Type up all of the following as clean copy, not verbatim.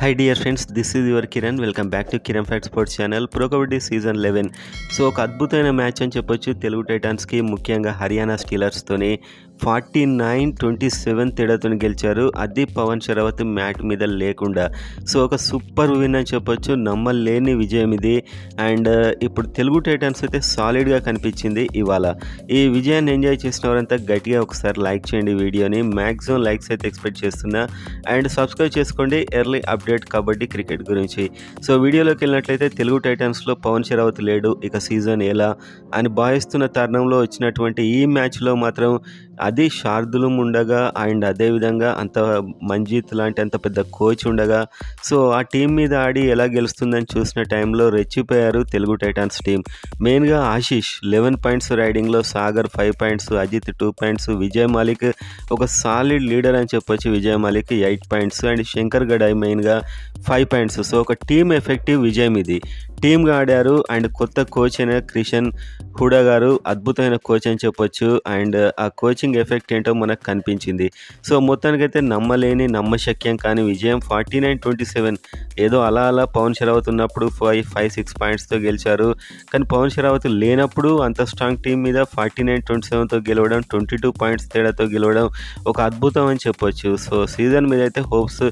Hi dear friends, this is your Kiran. Welcome back to Kiran Fact Sports channel. Pro kabaddi season 11. So ఒక అద్భుతమైన match అని చెప్పొచ్చు తెలుగు టైటాన్స్కి, ముఖ్యంగా హర్యానా స్టీలర్స్తోని 49-27 తేడాతో గెలిచారు. అది పవన్ షరావత్ మ్యాట్ మీద లేకుండా. సో ఒక సూపర్ విన్ అని చెప్పొచ్చు, నమ్మలేని విజయం ఇది. అండ్ ఇప్పుడు తెలుగు టైటాన్స్ అయితే సాలిడ్గా కనిపించింది ఇవాళ. ఈ విజయాన్ని ఎంజాయ్ చేసిన వారంతా గట్టిగా ఒకసారి లైక్ చేయండి వీడియోని. మ్యాక్సిమం లైక్స్ అయితే ఎక్స్పెక్ట్ చేస్తున్నా. అండ్ సబ్స్క్రైబ్ చేసుకోండి ఎర్లీ అప్డేట్ కబడ్డీ క్రికెట్ గురించి. సో వీడియోలోకి వెళ్ళినట్లయితే తెలుగు టైటాన్స్లో పవన్ షరావత్ లేడు, ఇక సీజన్ ఎలా అని భావిస్తున్న తరుణంలో వచ్చినటువంటి ఈ మ్యాచ్లో మాత్రం అది శార్దులం ఉండగా అండ్ అదేవిధంగా అంత మంజీత్ లాంటి అంత పెద్ద కోచ్ ఉండగా సో ఆ టీం మీద ఆడి ఎలా గెలుస్తుందని చూసిన టైంలో రెచ్చిపోయారు తెలుగు టైటాన్స్ టీం. మెయిన్గా ఆశీష్ 11 పాయింట్స్ రైడింగ్లో, సాగర్ 5 పాయింట్స్, అజిత్ 2 పాయింట్స్, విజయ్ మాలిక్ ఒక సాలిడ్ లీడర్ అని చెప్పొచ్చు. విజయ్ మాలిక్ 8 పాయింట్స్ అండ్ శంకర్ గడాయ్ మెయిన్గా 5 పాయింట్స్. సో ఒక టీం ఎఫెక్టివ్ విజయం ఇది. టీమ్గా ఆడారు అండ్ కొత్త కోచ్ అయిన క్రిషన్ హుడా గారు అద్భుతమైన కోచ్ అని చెప్పొచ్చు. అండ్ ఆ కోచింగ్ ఎఫెక్ట్ ఏంటో మనకు కనిపించింది. సో మొత్తానికైతే నమ్మలేని నమ్మశక్యం కానీ విజయం 49-27. ఏదో అలా పవన్ షరావత్ ఉన్నప్పుడు 5-6 పాయింట్స్తో గెలిచారు. కానీ పవన్ షరావత్ లేనప్పుడు అంత స్ట్రాంగ్ టీం మీద 49-27తో గెలవడం, 22 పాయింట్స్ తేడాతో గెలవడం ఒక అద్భుతం అని చెప్పొచ్చు. సో సీజన్ మీద అయితే హోప్స్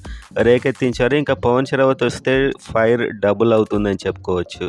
రేకెత్తించారు. ఇంకా పవన్ షరావత్ వస్తే ఫైర్ డబుల్ అవుతుందని చెప్పుకోవచ్చు.